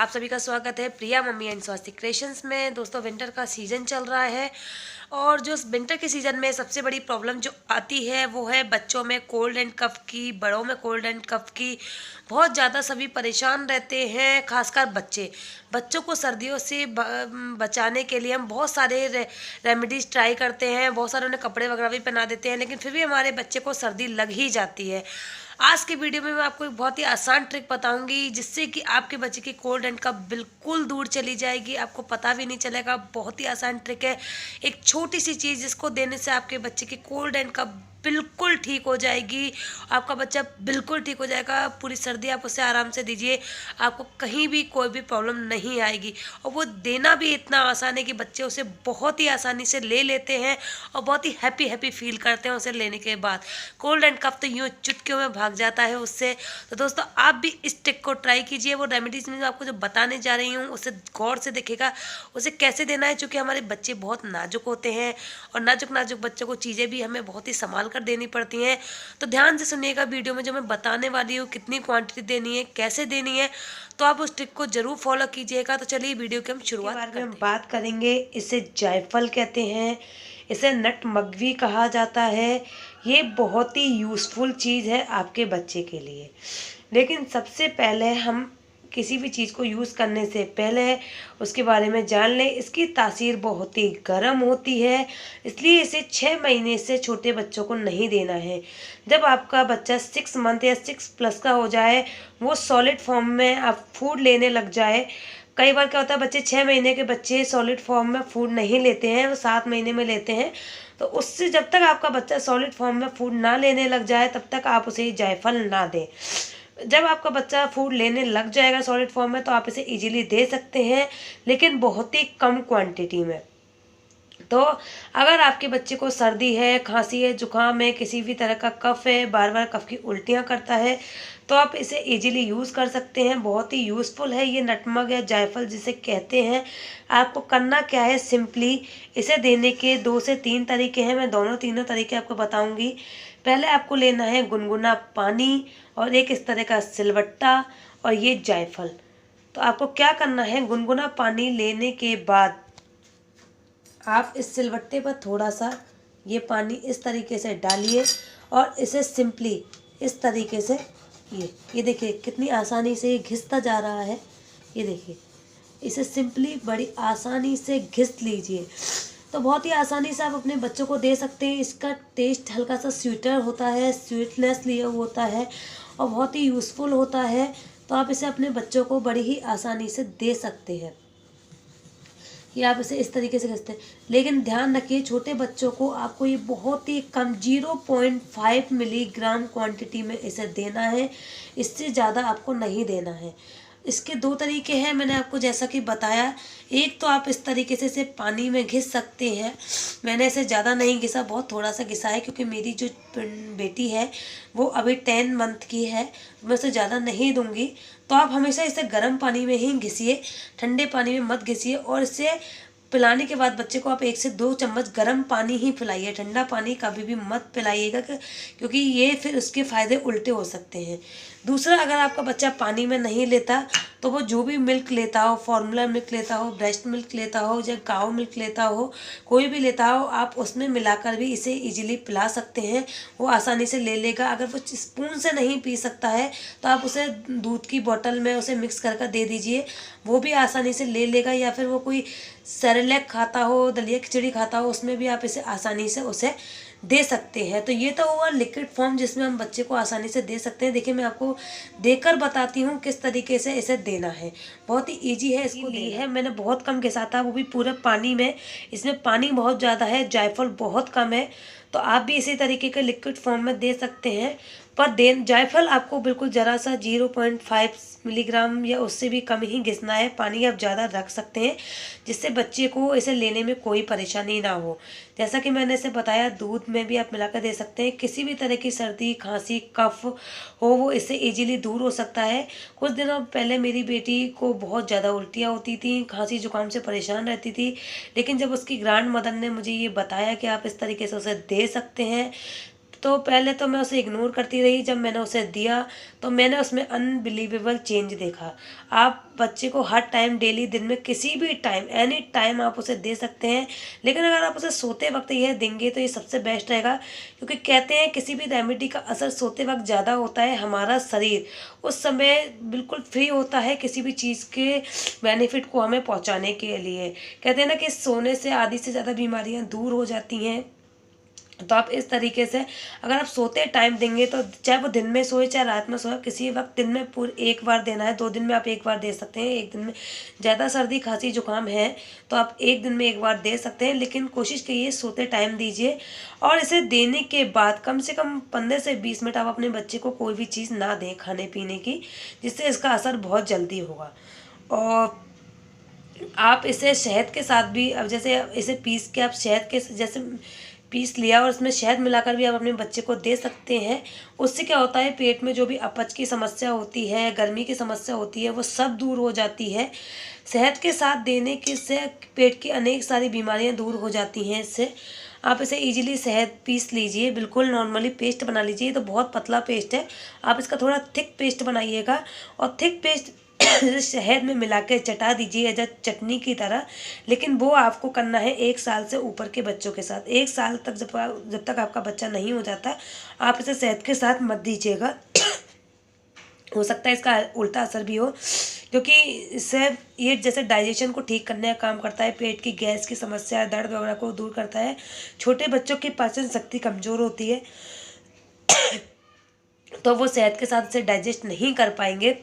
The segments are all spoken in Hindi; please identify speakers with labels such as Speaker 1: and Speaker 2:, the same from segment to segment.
Speaker 1: आप सभी का स्वागत है प्रिया मम्मी एंड स्वास्थ्य क्रिएशंस में। दोस्तों, विंटर का सीज़न चल रहा है और जो विंटर के सीज़न में सबसे बड़ी प्रॉब्लम जो आती है वो है बच्चों में कोल्ड एंड कफ की, बड़ों में कोल्ड एंड कफ की। बहुत ज़्यादा सभी परेशान रहते हैं, खासकर बच्चे। बच्चों को सर्दियों से बचाने के लिए हम बहुत सारे रेमेडीज़ ट्राई करते हैं, बहुत सारे उन्हें कपड़े वगैरह भी पहना देते हैं, लेकिन फिर भी हमारे बच्चे को सर्दी लग ही जाती है। आज की वीडियो में मैं आपको एक बहुत ही आसान ट्रिक बताऊंगी जिससे कि आपके बच्चे की कोल्ड एंड कफ बिल्कुल दूर चली जाएगी, आपको पता भी नहीं चलेगा। बहुत ही आसान ट्रिक है, एक छोटी सी चीज़ जिसको देने से आपके बच्चे की कोल्ड एंड कफ बिल्कुल ठीक हो जाएगी। आपका बच्चा बिल्कुल ठीक हो जाएगा। पूरी सर्दी आप उसे आराम से दीजिए, आपको कहीं भी कोई भी प्रॉब्लम नहीं आएगी। और वो देना भी इतना आसान है कि बच्चे उसे बहुत ही आसानी से ले लेते हैं और बहुत ही हैप्पी हैप्पी फील करते हैं उसे लेने के बाद। कोल्ड एंड कफ तो यूँ चुटकियों में भाग जाता है उससे। तो दोस्तों, आप भी इस ट्रिक को ट्राई कीजिए। वो रेमेडीज़ में आपको जो बताने जा रही हूँ उसे गौर से देखिएगा, उसे कैसे देना है, क्योंकि हमारे बच्चे बहुत नाजुक होते हैं और नाजुक नाजुक बच्चों को चीज़ें भी हमें बहुत ही संभाल कर देनी पड़ती हैं। तो ध्यान से सुनिएगा वीडियो में जो मैं बताने वाली हूँ, कितनी क्वांटिटी देनी है, कैसे देनी है, तो आप उस ट्रिक को जरूर फॉलो कीजिएगा। तो चलिए वीडियो की हम शुरुआत करते हैं। हम बात करेंगे, इसे जायफल कहते हैं, इसे नटमग भी कहा जाता है। ये बहुत ही यूज़फुल चीज़ है आपके बच्चे के लिए। लेकिन सबसे पहले हम किसी भी चीज़ को यूज़ करने से पहले उसके बारे में जान लें। इसकी तासीर बहुत ही गर्म होती है, इसलिए इसे 6 महीने से छोटे बच्चों को नहीं देना है। जब आपका बच्चा 6 मंथ या 6+ का हो जाए, वो सॉलिड फॉर्म में आप फूड लेने लग जाए। कई बार क्या होता है, बच्चे 6 महीने के बच्चे सॉलिड फॉर्म में फूड नहीं लेते हैं, वो 7 महीने में लेते हैं। तो उससे जब तक आपका बच्चा सॉलिड फॉर्म में फूड ना लेने लग जाए तब तक आप उसे जायफल ना दें। जब आपका बच्चा फूड लेने लग जाएगा सॉलिड फॉर्म में तो आप इसे इजीली दे सकते हैं, लेकिन बहुत ही कम क्वांटिटी में। तो अगर आपके बच्चे को सर्दी है, खांसी है, जुकाम है, किसी भी तरह का कफ है, बार बार कफ की उल्टियाँ करता है, तो आप इसे इजीली यूज़ कर सकते हैं। बहुत ही यूज़फुल है ये नटमग या जायफल जिसे कहते हैं। आपको करना क्या है, सिंपली इसे देने के 2 से 3 तरीके हैं। मैं दोनों तीनों तरीके आपको बताऊंगी। पहले आपको लेना है गुनगुना पानी और एक इस तरह का सिलवट्टा और ये जायफल। तो आपको क्या करना है, गुनगुना पानी लेने के बाद आप इस सिलवट्टे पर थोड़ा सा ये पानी इस तरीके से डालिए और इसे सिंपली इस तरीके से ये देखिए कितनी आसानी से ये घिसता जा रहा है। ये देखिए, इसे सिंपली बड़ी आसानी से घिस लीजिए। तो बहुत ही आसानी से आप अपने बच्चों को दे सकते हैं। इसका टेस्ट हल्का सा स्वीटर होता है, स्वीटनेस लिया होता है और बहुत ही यूज़फुल होता है। तो आप इसे अपने बच्चों को बड़ी ही आसानी से दे सकते हैं। ये आप इसे इस तरीके से घिसते हैं, लेकिन ध्यान रखिए छोटे बच्चों को आपको ये बहुत ही कम 0.5 मिलीग्राम क्वांटिटी में इसे देना है, इससे ज़्यादा आपको नहीं देना है। इसके 2 तरीके हैं, मैंने आपको जैसा कि बताया। एक तो आप इस तरीके से इसे पानी में घिस सकते हैं। मैंने इसे ज़्यादा नहीं घिसा, बहुत थोड़ा सा घिसा है, क्योंकि मेरी जो बेटी है वो अभी 10 मंथ की है, मैं उसे ज़्यादा नहीं दूंगी। तो आप हमेशा इसे गर्म पानी में ही घिसिए, ठंडे पानी में मत घिसिए। और इसे पिलाने के बाद बच्चे को आप 1 से 2 चम्मच गर्म पानी ही पिलाइए, ठंडा पानी कभी भी मत पिलाइएगा, क्योंकि ये फिर उसके फ़ायदे उल्टे हो सकते हैं। दूसरा, अगर आपका बच्चा पानी में नहीं लेता तो वो जो भी मिल्क लेता हो, फार्मूला मिल्क लेता हो, ब्रेस्ट मिल्क लेता हो या काऊ मिल्क लेता हो, कोई भी लेता हो, आप उसमें मिलाकर भी इसे इजीली पिला सकते हैं। वो आसानी से ले लेगा। अगर वो स्पून से नहीं पी सकता है तो आप उसे दूध की बोतल में उसे मिक्स कर दे दीजिए, वो भी आसानी से ले लेगा। या फिर वो कोई सेरेलैक खाता हो, दलिया खिचड़ी खाता हो, उसमें भी आप इसे आसानी से उसे दे सकते हैं। तो ये तो हुआ लिक्विड फॉर्म जिसमें हम बच्चे को आसानी से दे सकते हैं। देखिए, मैं आपको देकर बताती हूँ किस तरीके से इसे देना है। बहुत ही इजी है इसको ली है। मैंने बहुत कम घिसा था, वो भी पूरे पानी में। इसमें पानी बहुत ज़्यादा है, जायफल बहुत कम है। तो आप भी इसी तरीके के लिक्विड फॉर्म में दे सकते हैं। पर जायफल आपको बिल्कुल ज़रा सा 0.5 मिलीग्राम या उससे भी कम ही घिसना है। पानी आप ज़्यादा रख सकते हैं जिससे बच्चे को इसे लेने में कोई परेशानी ना हो। जैसा कि मैंने इसे बताया, दूध में भी आप मिलाकर दे सकते हैं। किसी भी तरह की सर्दी, खांसी, कफ हो वो इससे इजीली दूर हो सकता है। कुछ दिनों पहले मेरी बेटी को बहुत ज़्यादा उल्टियाँ होती थी, खांसी जुकाम से परेशान रहती थी, लेकिन जब उसकी ग्रैंड मदर ने मुझे ये बताया कि आप इस तरीके से उसे दे सकते हैं, तो पहले तो मैं उसे इग्नोर करती रही, जब मैंने उसे दिया तो मैंने उसमें अनबिलीवेबल चेंज देखा। आप बच्चे को हर टाइम डेली दिन में किसी भी टाइम एनी टाइम आप उसे दे सकते हैं, लेकिन अगर आप उसे सोते वक्त यह देंगे तो ये सबसे बेस्ट रहेगा, क्योंकि कहते हैं किसी भी रेमेडी का असर सोते वक्त ज़्यादा होता है। हमारा शरीर उस समय बिल्कुल फ्री होता है किसी भी चीज़ के बेनिफिट को हमें पहुंचाने के लिए। कहते हैं ना कि सोने से आधी से ज़्यादा बीमारियां दूर हो जाती हैं। तो आप इस तरीके से अगर आप सोते टाइम देंगे, तो चाहे वो दिन में सोए चाहे रात में सोए, किसी वक्त दिन में पूरे एक बार देना है, 2 दिन में आप एक बार दे सकते हैं, एक दिन में ज़्यादा सर्दी खांसी जुकाम है तो आप एक दिन में एक बार दे सकते हैं, लेकिन कोशिश कीजिए सोते टाइम दीजिए। और इसे देने के बाद कम से कम 15 से 20 मिनट आप अपने बच्चे को कोई भी चीज़ ना दें खाने पीने की, जिससे इसका असर बहुत जल्दी होगा। और आप इसे शहद के साथ भी, अब जैसे इसे पीस के आप शहद के जैसे पीस लिया और इसमें शहद मिलाकर भी आप अपने बच्चे को दे सकते हैं। उससे क्या होता है, पेट में जो भी अपच की समस्या होती है, गर्मी की समस्या होती है, वो सब दूर हो जाती है। शहद के साथ देने के से पेट की अनेक सारी बीमारियां दूर हो जाती हैं। इससे आप इसे इजीली शहद पीस लीजिए, बिल्कुल नॉर्मली पेस्ट बना लीजिए। ये तो बहुत पतला पेस्ट है, आप इसका थोड़ा थिक पेस्ट बनाइएगा और थिक पेस्ट शहद में मिला के चटा दीजिए एज चटनी की तरह। लेकिन वो आपको करना है 1 साल से ऊपर के बच्चों के साथ। 1 साल तक जब तक आपका बच्चा नहीं हो जाता, आप इसे शहद के साथ मत दीजिएगा। हो सकता है इसका उल्टा असर भी हो, क्योंकि इससे ये जैसे डाइजेशन को ठीक करने का काम करता है, पेट की गैस की समस्या दर्द वगैरह को दूर करता है। छोटे बच्चों की पाचन शक्ति कमज़ोर होती है तो वो शहद के साथ इसे डाइजेस्ट नहीं कर पाएंगे।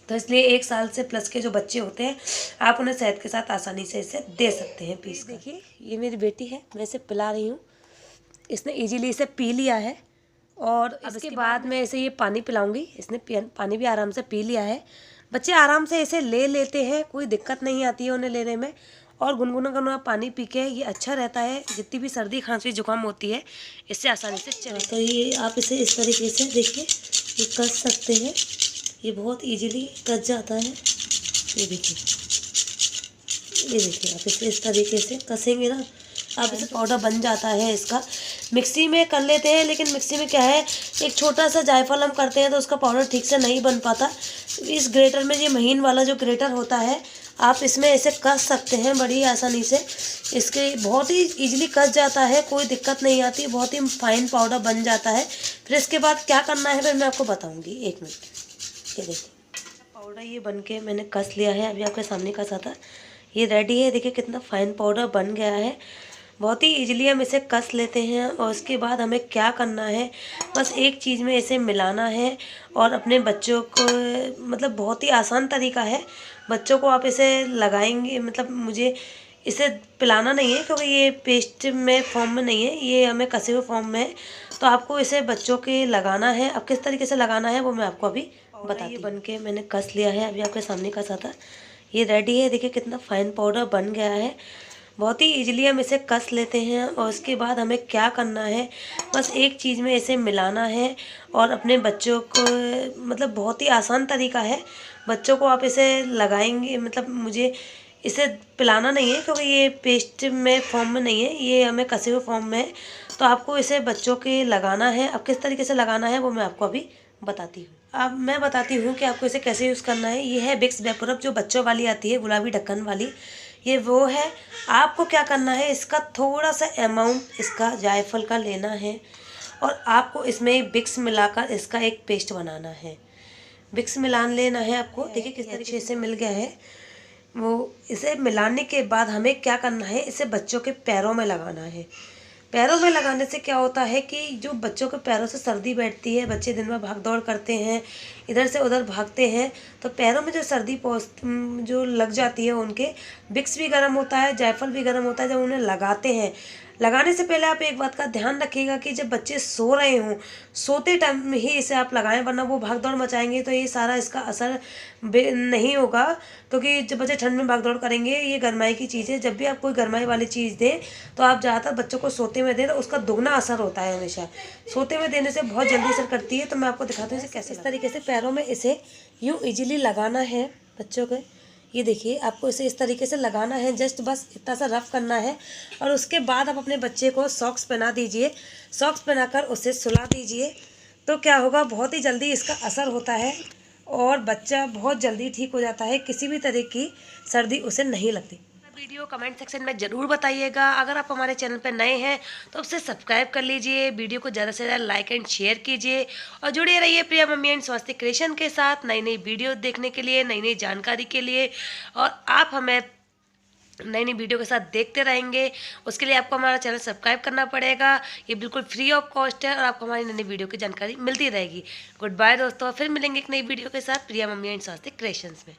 Speaker 1: तो इसलिए 1 साल से प्लस के जो बच्चे होते हैं, आप उन्हें शहद के साथ आसानी से इसे दे सकते हैं पीस। देखिए ये मेरी बेटी है, मैं इसे पिला रही हूँ। इसने इजीली इसे पी लिया है और अब इसके बाद मैं इसे ये पानी पिलाऊंगी। इसने पानी भी आराम से पी लिया है। बच्चे आराम से इसे ले लेते हैं, कोई दिक्कत नहीं आती है उन्हें लेने में। और गुनगुना गुनगुना पानी पी के ये अच्छा रहता है। जितनी भी सर्दी खांसी जुकाम होती है, इससे आसानी से चले। तो ये आप इसे इस तरीके से देखिए, ये कस सकते हैं, ये बहुत इजीली कस जाता है। ये देखिए, ये देखिए, आप इसे इस तरीके से कसेंगे ना, आप इसे पाउडर बन जाता है इसका। मिक्सी में कर लेते हैं, लेकिन मिक्सी में क्या है, एक छोटा सा जायफल हम करते हैं तो उसका पाउडर ठीक से नहीं बन पाता। इस ग्रेटर में, ये महीन वाला जो ग्रेटर होता है, आप इसमें इसे कस सकते हैं बड़ी आसानी से। इसके बहुत ही इजीली कस जाता है, कोई दिक्कत नहीं आती, बहुत ही फाइन पाउडर बन जाता है। फिर इसके बाद क्या करना है फिर मैं आपको बताऊँगी, 1 मिनट। ये देखिए पाउडर ये बन के मैंने कस लिया है, अभी आपके सामने कसा था, ये रेडी है। देखिए कितना फाइन पाउडर बन गया है। बहुत ही इजीली हम इसे कस लेते हैं। और उसके बाद हमें क्या करना है, बस एक चीज़ में इसे मिलाना है और अपने बच्चों को, मतलब बहुत ही आसान तरीका है। बच्चों को आप इसे लगाएंगे, मतलब मुझे इसे पिलाना नहीं है क्योंकि ये पेस्ट में फॉर्म में नहीं है, ये हमें कसे हुए फॉर्म में है। तो आपको इसे बच्चों के लगाना है। अब किस तरीके से लगाना है वो मैं आपको अभी बताती हूँ। बन के मैंने कस लिया है, अभी आपके सामने कसा था, ये रेडी है। देखिए कितना फाइन पाउडर बन गया है। बहुत ही इजीली हम इसे कस लेते हैं। और उसके बाद हमें क्या करना है, बस एक चीज़ में इसे मिलाना है और अपने बच्चों को, मतलब बहुत ही आसान तरीका है। बच्चों को आप इसे लगाएंगे, मतलब मुझे इसे पिलाना नहीं है क्योंकि ये पेस्ट में फॉर्म में नहीं है, ये हमें कसे हुए फॉर्म में है। तो आपको इसे बच्चों के लगाना है। अब किस तरीके से लगाना है वो मैं आपको अभी बताती हूँ। अब मैं बताती हूँ कि आपको इसे कैसे यूज़ करना है। ये है विक्स वेपोरब, जो बच्चों वाली आती है, गुलाबी ढक्कन वाली, ये वो है। आपको क्या करना है, इसका थोड़ा सा अमाउंट इसका जायफल का लेना है और आपको इसमें विक्स मिलाकर इसका एक पेस्ट बनाना है। विक्स मिलान लेना है आपको। देखिए किस तरीके से मिल गया है वो। इसे मिलाने के बाद हमें क्या करना है, इसे बच्चों के पैरों में लगाना है। पैरों में लगाने से क्या होता है कि जो बच्चों के पैरों से सर्दी बैठती है, बच्चे दिन भर भाग दौड़ करते हैं, इधर से उधर भागते हैं, तो पैरों में जो सर्दी जो लग जाती है उनके, विक्स भी गर्म होता है, जायफल भी गर्म होता है। जब उन्हें लगाते हैं, लगाने से पहले आप एक बात का ध्यान रखिएगा कि जब बच्चे सो रहे हों, सोते टाइम में ही इसे आप लगाएं, वरना वो भाग दौड़ मचाएंगे तो ये सारा इसका असर नहीं होगा। क्योंकि जब बच्चे ठंड में भाग दौड़ करेंगे, ये गरमाई की चीज़ है। जब भी आप कोई गरमाई वाली चीज़ दें तो आप ज़्यादातर बच्चों को सोते में दें, तो उसका दुगना असर होता है हमेशा। सोते में देने से बहुत जल्दी असर करती है। तो मैं आपको दिखाती हूँ इसे कैसे। इस तरीके से पैरों में इसे यूँ ईजिली लगाना है बच्चों के। ये देखिए, आपको इसे इस तरीके से लगाना है, जस्ट बस इतना सा रफ करना है। और उसके बाद आप अपने बच्चे को सॉक्स पहना दीजिए। सॉक्स पहनाकर उसे सुला दीजिए। तो क्या होगा, बहुत ही जल्दी इसका असर होता है और बच्चा बहुत जल्दी ठीक हो जाता है। किसी भी तरह की सर्दी उसे नहीं लगती। वीडियो कमेंट सेक्शन में ज़रूर बताइएगा। अगर आप हमारे चैनल पर नए हैं तो उसे सब्सक्राइब कर लीजिए। वीडियो को ज़्यादा से ज़्यादा लाइक एंड शेयर कीजिए और जुड़े रहिए प्रिया मम्मी एंड स्वास्थ्य क्रिएशन के साथ नई नई वीडियो देखने के लिए, नई नई जानकारी के लिए। और आप हमें नई नई वीडियो के साथ देखते रहेंगे। उसके लिए आपको हमारा चैनल सब्सक्राइब करना पड़ेगा। ये बिल्कुल फ्री ऑफ कॉस्ट है और आपको हमारी नई नई वीडियो की जानकारी मिलती रहेगी। गुड बाय दोस्तों, फिर मिलेंगे एक नई वीडियो के साथ प्रिया मम्मी एंड स्वास्थ्य क्रिएशंस में।